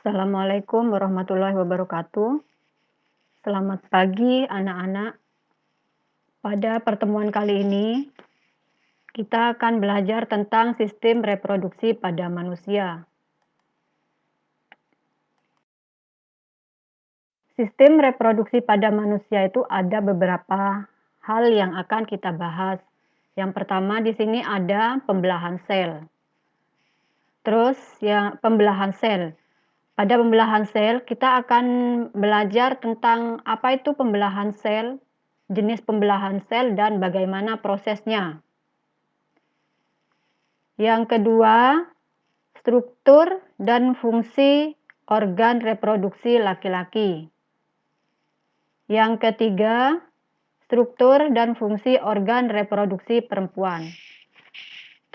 Assalamualaikum warahmatullahi wabarakatuh. Selamat pagi anak-anak. Pada pertemuan kali ini, kita akan belajar tentang sistem reproduksi pada manusia. Sistem reproduksi pada manusia itu ada beberapa hal yang akan kita bahas. Yang pertama di sini ada pembelahan sel. Terus yang pembelahan sel. Pada pembelahan sel, kita akan belajar tentang apa itu pembelahan sel, jenis pembelahan sel, dan bagaimana prosesnya. Yang kedua, struktur dan fungsi organ reproduksi laki-laki. Yang ketiga, struktur dan fungsi organ reproduksi perempuan.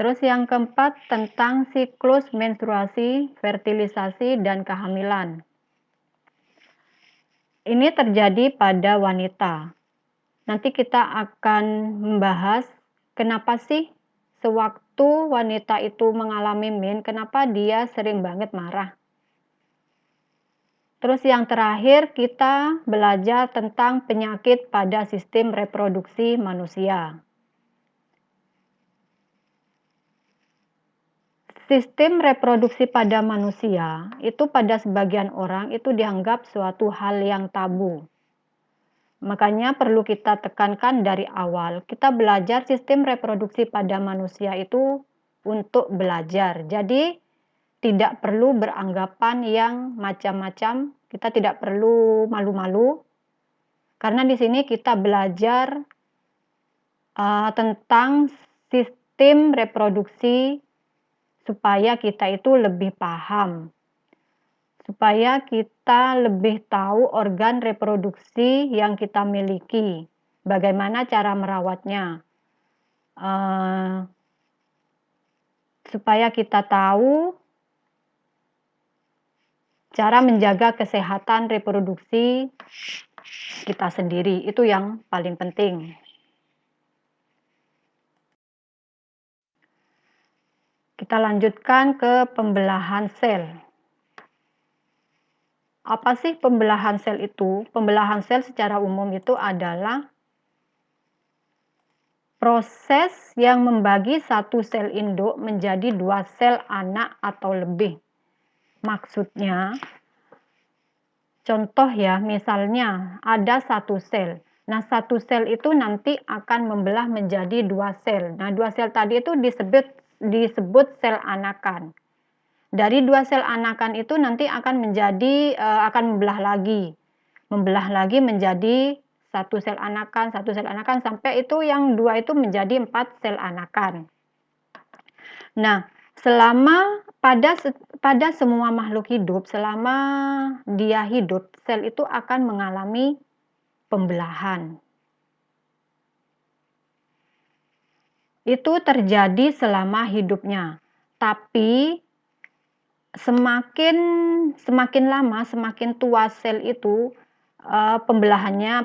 Terus yang keempat, tentang siklus menstruasi, fertilisasi, dan kehamilan. Ini terjadi pada wanita. Nanti kita akan membahas kenapa sih sewaktu wanita itu mengalami min, kenapa dia sering banget marah. Terus yang terakhir kita belajar tentang penyakit pada sistem reproduksi manusia. Sistem reproduksi pada manusia itu pada sebagian orang itu dianggap suatu hal yang tabu. Makanya perlu kita tekankan dari awal. Kita belajar sistem reproduksi pada manusia itu untuk belajar. Jadi tidak perlu beranggapan yang macam-macam. Kita tidak perlu malu-malu. Karena di sini kita belajar tentang sistem reproduksi supaya kita itu lebih paham. Supaya kita lebih tahu organ reproduksi yang kita miliki, bagaimana cara merawatnya, supaya kita tahu cara menjaga kesehatan reproduksi kita sendiri, itu yang paling penting. Kita lanjutkan ke pembelahan sel. Apa sih pembelahan sel itu? Pembelahan sel secara umum itu adalah proses yang membagi satu sel induk menjadi dua sel anak atau lebih. Maksudnya, contoh ya, misalnya ada satu sel. Nah, satu sel itu nanti akan membelah menjadi dua sel. Nah, dua sel tadi itu disebut sel anakan. Dari dua sel anakan itu nanti akan membelah lagi menjadi satu sel anakan sampai itu yang dua itu menjadi 4 sel anakan. Nah, pada semua makhluk hidup, selama dia hidup, sel itu akan mengalami pembelahan. Itu terjadi selama hidupnya. Tapi semakin lama, semakin tua sel itu,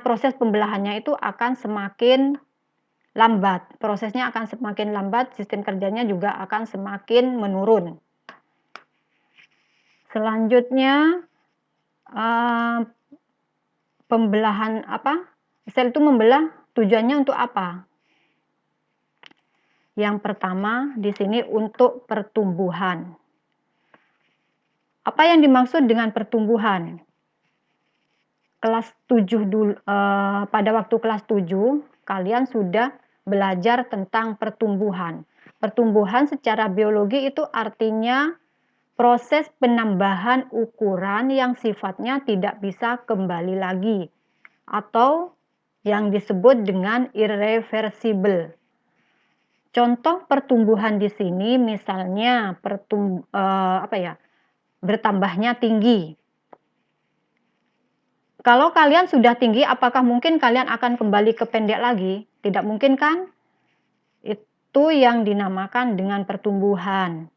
proses pembelahannya itu akan semakin lambat. Prosesnya akan semakin lambat, sistem kerjanya juga akan semakin menurun. Selanjutnya, sel itu membelah tujuannya untuk apa? Yang pertama di sini untuk pertumbuhan. Apa yang dimaksud dengan pertumbuhan? Pada waktu kelas 7 kalian sudah belajar tentang pertumbuhan. Pertumbuhan secara biologi itu artinya proses penambahan ukuran yang sifatnya tidak bisa kembali lagi atau yang disebut dengan irreversible. Contoh pertumbuhan di sini misalnya bertambahnya tinggi. Kalau kalian sudah tinggi, apakah mungkin kalian akan kembali ke pendek lagi? Tidak mungkin kan? Itu yang dinamakan dengan pertumbuhan.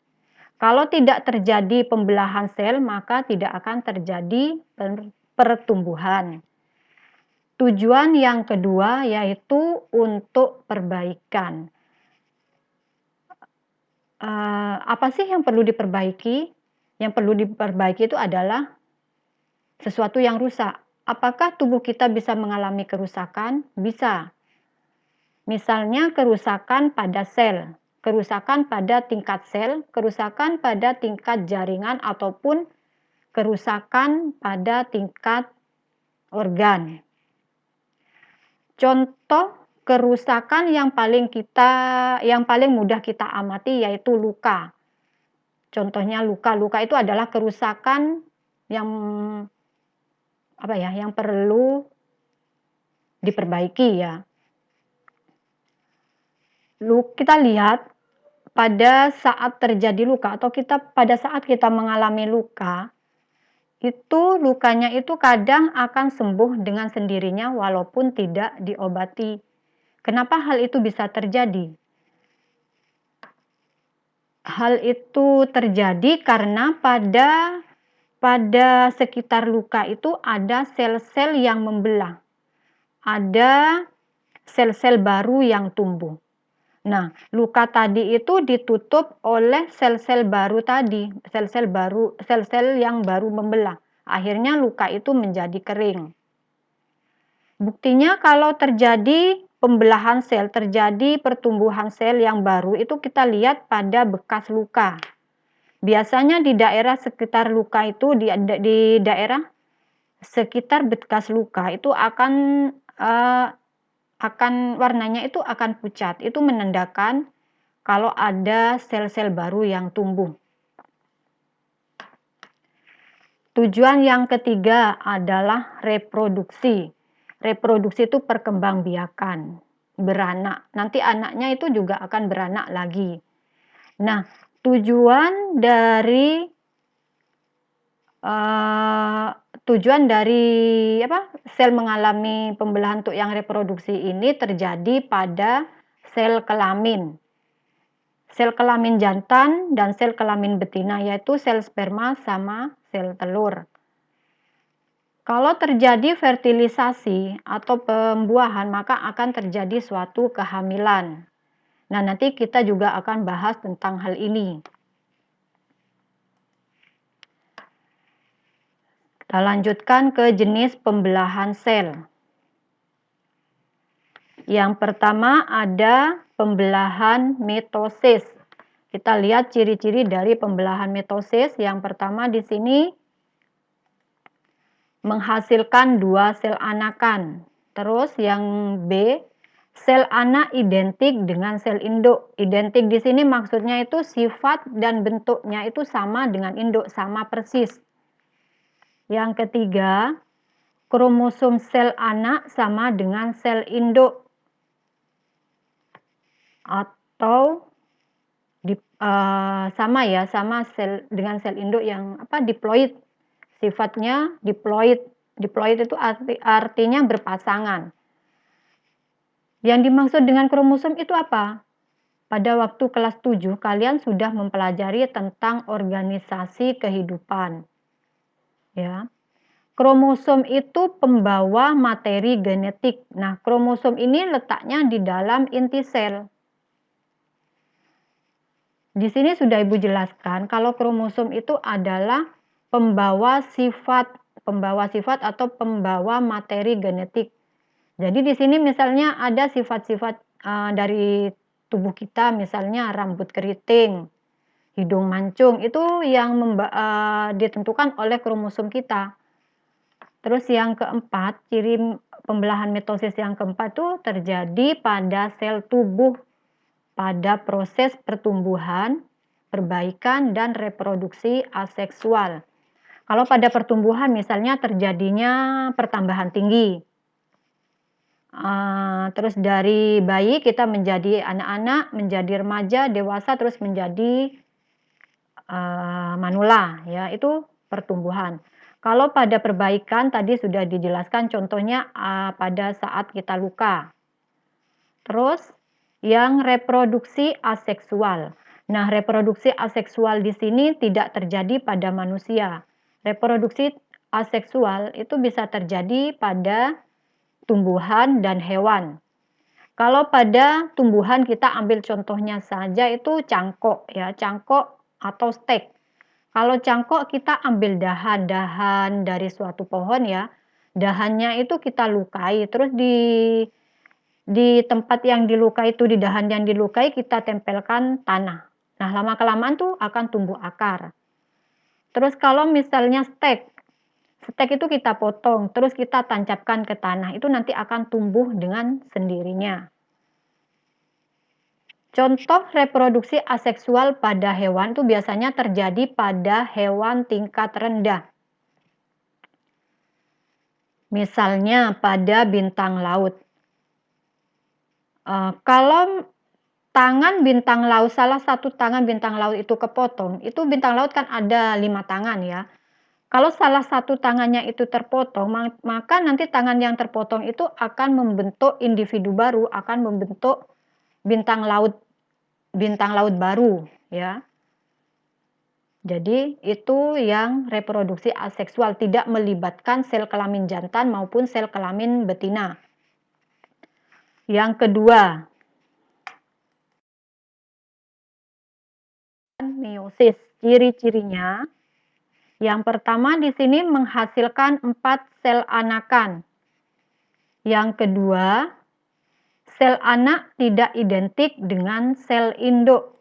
Kalau tidak terjadi pembelahan sel, maka tidak akan terjadi pertumbuhan. Tujuan yang kedua yaitu untuk perbaikan. Apa sih yang perlu diperbaiki? Yang perlu diperbaiki itu adalah sesuatu yang rusak. Apakah tubuh kita bisa mengalami kerusakan? Bisa. Misalnya kerusakan pada sel, kerusakan pada tingkat sel, kerusakan pada tingkat jaringan, ataupun kerusakan pada tingkat organ. Contoh kerusakan yang paling mudah kita amati yaitu luka. Contohnya luka. Luka itu adalah kerusakan yang yang perlu diperbaiki ya. Kita lihat pada saat terjadi luka atau pada saat kita mengalami luka, itu lukanya itu kadang akan sembuh dengan sendirinya walaupun tidak diobati. Kenapa hal itu bisa terjadi? Hal itu terjadi karena pada sekitar luka itu ada sel-sel yang membelah. Ada sel-sel baru yang tumbuh. Nah, luka tadi itu ditutup oleh sel-sel baru tadi, sel-sel yang baru membelah. Akhirnya luka itu menjadi kering. Buktinya kalau terjadi pembelahan sel, terjadi pertumbuhan sel yang baru, itu kita lihat pada bekas luka. Biasanya di daerah sekitar luka itu, di daerah sekitar bekas luka itu akan warnanya itu akan pucat. Itu menandakan kalau ada sel-sel baru yang tumbuh. Tujuan yang ketiga adalah reproduksi. Reproduksi itu perkembangbiakan, beranak. Nanti anaknya itu juga akan beranak lagi. Nah, tujuan dari sel mengalami pembelahan untuk yang reproduksi ini terjadi pada sel kelamin. Sel kelamin jantan dan sel kelamin betina, yaitu sel sperma sama sel telur. Kalau terjadi fertilisasi atau pembuahan, maka akan terjadi suatu kehamilan. Nah, nanti kita juga akan bahas tentang hal ini. Kita lanjutkan ke jenis pembelahan sel. Yang pertama ada pembelahan mitosis. Kita lihat ciri-ciri dari pembelahan mitosis. Yang pertama di sini menghasilkan 2 sel anakan. Terus yang B, sel anak identik dengan sel induk. Identik di sini maksudnya itu sifat dan bentuknya itu sama dengan induk, sama persis. Yang ketiga, kromosom sel anak sama dengan sel induk. Atau sama dengan sel induk yang diploid. Sifatnya diploid. Diploid itu artinya berpasangan. Yang dimaksud dengan kromosom itu apa? Pada waktu kelas 7 kalian sudah mempelajari tentang organisasi kehidupan. Ya. Kromosom itu pembawa materi genetik. Nah, kromosom ini letaknya di dalam inti sel. Di sini sudah Ibu jelaskan kalau kromosom itu adalah pembawa sifat atau pembawa materi genetik. Jadi di sini misalnya ada sifat-sifat dari tubuh kita, misalnya rambut keriting, hidung mancung, itu yang ditentukan oleh kromosom kita. Terus yang keempat, ciri pembelahan mitosis yang keempat itu terjadi pada sel tubuh pada proses pertumbuhan, perbaikan, dan reproduksi aseksual. Kalau pada pertumbuhan misalnya terjadinya pertambahan tinggi. Terus dari bayi kita menjadi anak-anak, menjadi remaja, dewasa, terus menjadi manula, ya itu pertumbuhan. Kalau pada perbaikan tadi sudah dijelaskan contohnya pada saat kita luka. Terus yang reproduksi aseksual. Nah, reproduksi aseksual di sini tidak terjadi pada manusia. Reproduksi aseksual itu bisa terjadi pada tumbuhan dan hewan. Kalau pada tumbuhan kita ambil contohnya saja itu cangkok ya, cangkok atau stek. Kalau cangkok kita ambil dahan-dahan dari suatu pohon ya, dahannya itu kita lukai, terus di tempat yang dilukai itu, di dahan yang dilukai kita tempelkan tanah. Nah, lama-kelamaan tuh akan tumbuh akar. Terus kalau misalnya stek itu kita potong, terus kita tancapkan ke tanah, itu nanti akan tumbuh dengan sendirinya. Contoh reproduksi aseksual pada hewan itu biasanya terjadi pada hewan tingkat rendah. Misalnya pada bintang laut. Kalau tangan bintang laut, salah satu tangan bintang laut itu kepotong, itu bintang laut kan ada 5 tangan ya. Kalau salah satu tangannya itu terpotong, maka nanti tangan yang terpotong itu akan membentuk individu baru, akan membentuk bintang laut baru ya. Jadi itu yang reproduksi aseksual, tidak melibatkan sel kelamin jantan maupun sel kelamin betina. Yang kedua, meiosis. Ciri-cirinya, yang pertama di sini menghasilkan 4 sel anakan. Yang kedua, sel anak tidak identik dengan sel induk.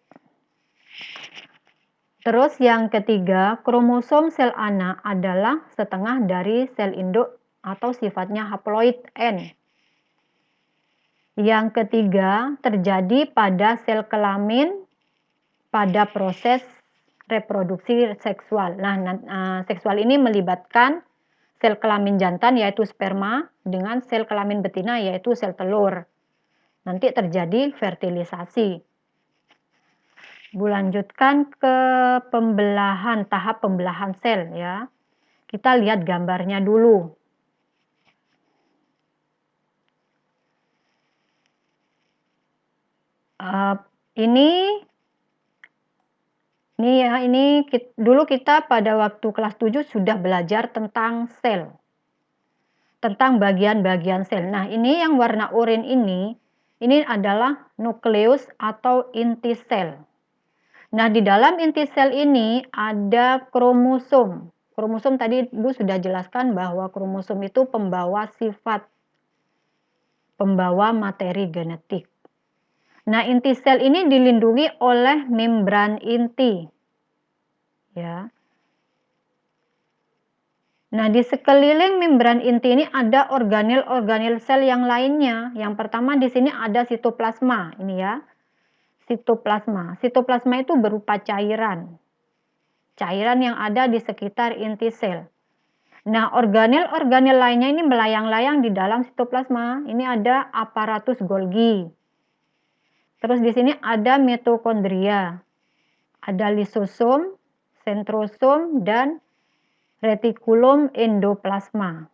Terus yang ketiga, kromosom sel anak adalah setengah dari sel induk atau sifatnya haploid N. Yang ketiga, terjadi pada sel kelamin pada proses reproduksi seksual. Nah, seksual ini melibatkan sel kelamin jantan yaitu sperma dengan sel kelamin betina yaitu sel telur. Nanti terjadi fertilisasi. Lanjutkan ke tahap pembelahan sel ya. Kita lihat gambarnya dulu. Dulu kita pada waktu kelas 7 sudah belajar tentang sel. Tentang bagian-bagian sel. Nah, ini yang warna oranye ini adalah nukleus atau inti sel. Nah, di dalam inti sel ini ada kromosom. Kromosom tadi Ibu sudah jelaskan bahwa kromosom itu pembawa sifat, pembawa materi genetik. Nah, inti sel ini dilindungi oleh membran inti. Ya. Nah, di sekeliling membran inti ini ada organel-organel sel yang lainnya. Yang pertama di sini ada sitoplasma, ini ya. Sitoplasma. Sitoplasma itu berupa cairan. Cairan yang ada di sekitar inti sel. Nah, organel-organel lainnya ini melayang-layang di dalam sitoplasma. Ini ada aparatus Golgi. Terus di sini ada mitokondria, ada lisosom, sentrosom, dan retikulum endoplasma.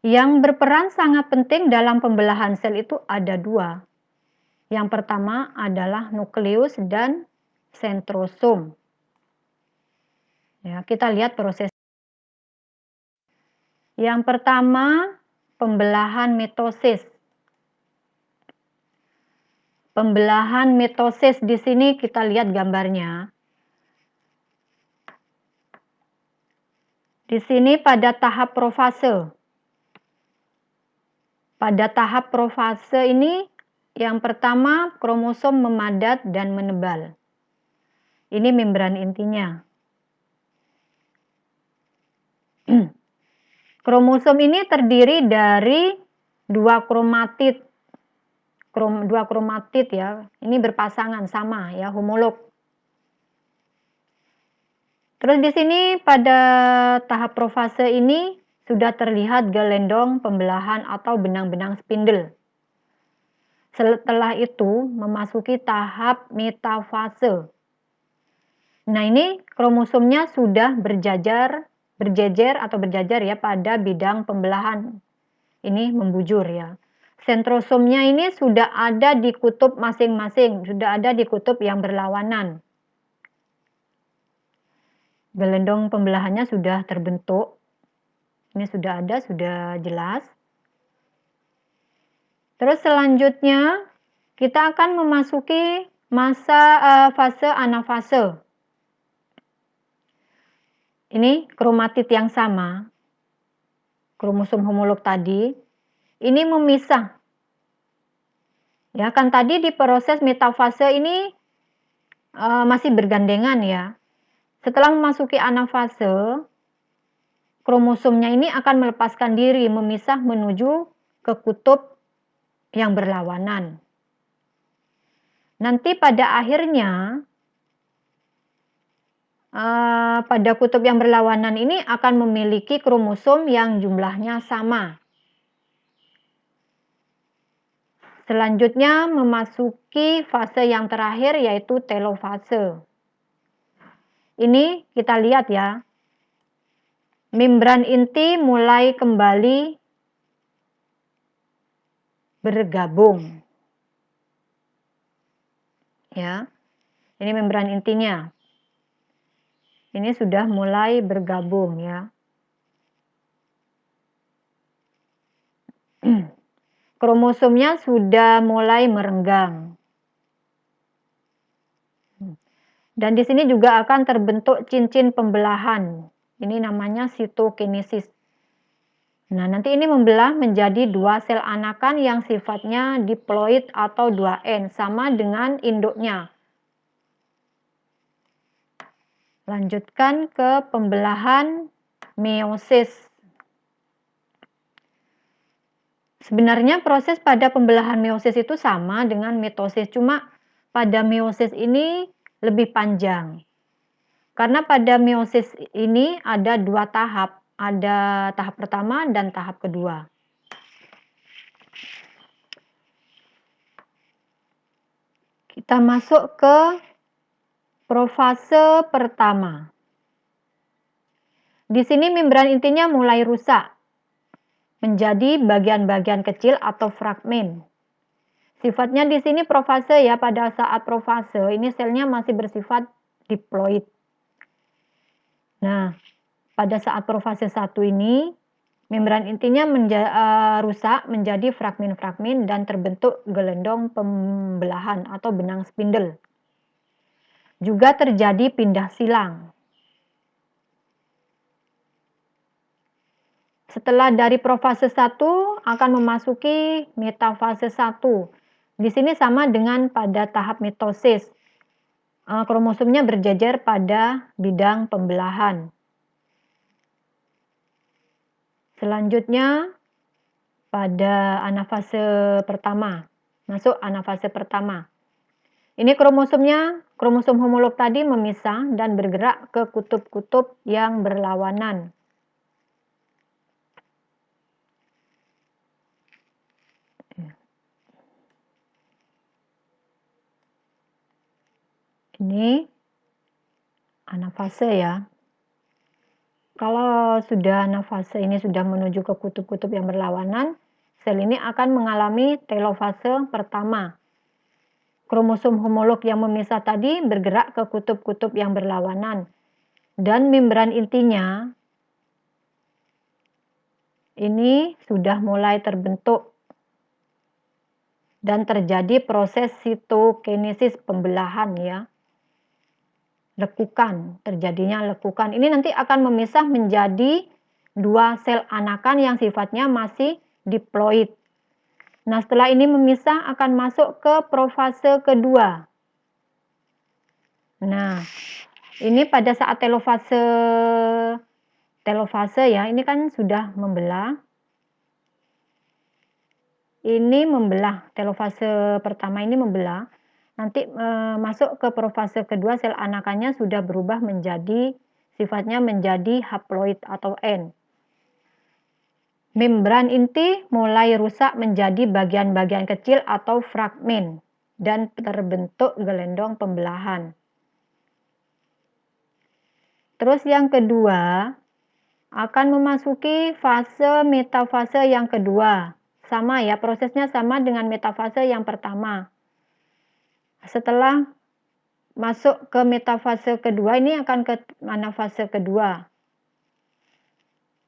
Yang berperan sangat penting dalam pembelahan sel itu ada 2. Yang pertama adalah nukleus dan sentrosom. Ya, kita lihat proses. Yang pertama, pembelahan mitosis. Pembelahan mitosis di sini kita lihat gambarnya. Di sini pada tahap profase. Pada tahap profase ini yang pertama kromosom memadat dan menebal. Ini membran intinya. Kromosom ini terdiri dari 2 kromatid. 2 kromatid ya. Ini berpasangan sama ya, homolog. Terus di sini pada tahap profase ini sudah terlihat gelendong pembelahan atau benang-benang spindle. Setelah itu memasuki tahap metafase. Nah, ini kromosomnya sudah berjejer ya pada bidang pembelahan. Ini membujur ya. Sentrosomnya ini sudah ada di kutub masing-masing, sudah ada di kutub yang berlawanan. Gelendong pembelahannya sudah terbentuk. Ini sudah ada, sudah jelas. Terus selanjutnya kita akan memasuki Fase anafase. Ini kromatid yang sama, kromosom homolog tadi, ini memisah. Ya kan tadi di proses metafase ini masih bergandengan ya. Setelah memasuki anafase, kromosomnya ini akan melepaskan diri, memisah menuju ke kutub yang berlawanan. Nanti pada akhirnya, pada kutub yang berlawanan ini akan memiliki kromosom yang jumlahnya sama. Selanjutnya memasuki fase yang terakhir yaitu telofase. Ini kita lihat ya, membran inti mulai kembali bergabung. Ya, ini membran intinya. Ini sudah mulai bergabung ya. Kromosomnya sudah mulai merenggang. Dan di sini juga akan terbentuk cincin pembelahan. Ini namanya sitokinesis. Nah, nanti ini membelah menjadi 2 sel anakan yang sifatnya diploid atau 2N, sama dengan induknya. Lanjutkan ke pembelahan meiosis. Sebenarnya proses pada pembelahan meiosis itu sama dengan mitosis, cuma pada meiosis ini lebih panjang. Karena pada meiosis ini ada 2 tahap, ada tahap pertama dan tahap kedua. Kita masuk ke profase pertama. Di sini membran intinya mulai rusak menjadi bagian-bagian kecil atau fragmen. Sifatnya di sini profase ya, pada saat profase ini selnya masih bersifat diploid. Nah, pada saat profase 1 ini membran intinya rusak menjadi fragmen-fragmen dan terbentuk gelendong pembelahan atau benang spindle. Juga terjadi pindah silang. Setelah dari profase 1 akan memasuki metafase 1. Di sini sama dengan pada tahap mitosis. Kromosomnya berjejer pada bidang pembelahan. Selanjutnya pada anafase pertama. Masuk anafase pertama. Ini kromosomnya, kromosom homolog tadi memisah dan bergerak ke kutub-kutub yang berlawanan. Ini anafase ya. Kalau sudah anafase ini sudah menuju ke kutub-kutub yang berlawanan, sel ini akan mengalami telofase pertama. Kromosom homolog yang memisah tadi bergerak ke kutub-kutub yang berlawanan. Dan membran intinya ini sudah mulai terbentuk. Dan terjadi proses sitokinesis pembelahan ya. Lekukan, terjadinya lekukan. Ini nanti akan memisah menjadi 2 sel anakan yang sifatnya masih diploid. Nah, setelah ini memisah akan masuk ke profase kedua. Nah, ini pada saat telofase ya, ini kan sudah membelah. Ini membelah, telofase pertama ini membelah. Nanti masuk ke profase kedua, sel anakannya sudah berubah menjadi, sifatnya menjadi haploid atau N. Membran inti mulai rusak menjadi bagian-bagian kecil atau fragmen dan terbentuk gelendong pembelahan. Terus yang kedua akan memasuki fase metafase yang kedua. Sama ya, prosesnya sama dengan metafase yang pertama. Setelah masuk ke metafase kedua, ini akan ke anafase kedua.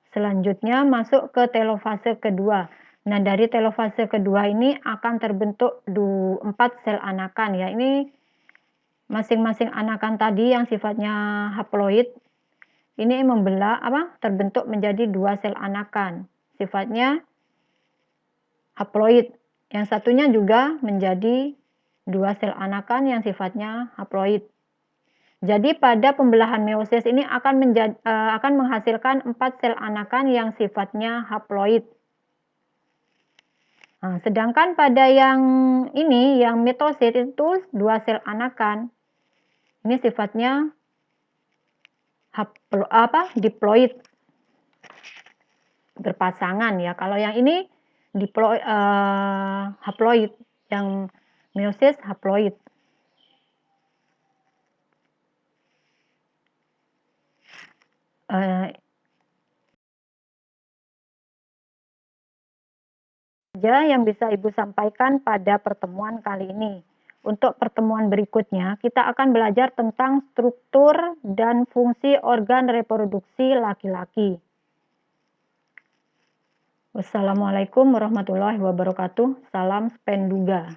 Selanjutnya masuk ke telofase kedua. Nah, dari telofase kedua ini akan terbentuk 4 sel anakan ya. Ini masing-masing anakan tadi yang sifatnya haploid ini terbentuk menjadi 2 sel anakan, sifatnya haploid. Yang satunya juga menjadi 2 sel anakan yang sifatnya haploid. Jadi pada pembelahan meiosis ini akan menghasilkan 4 sel anakan yang sifatnya haploid. Nah, sedangkan pada yang ini, yang mitosit itu 2 sel anakan. Ini sifatnya diploid, berpasangan ya. Kalau yang ini haploid, yang meiosis haploid. Yang bisa Ibu sampaikan pada pertemuan kali ini. Untuk pertemuan berikutnya, kita akan belajar tentang struktur dan fungsi organ reproduksi laki-laki. Wassalamualaikum warahmatullahi wabarakatuh. Salam Spenduga.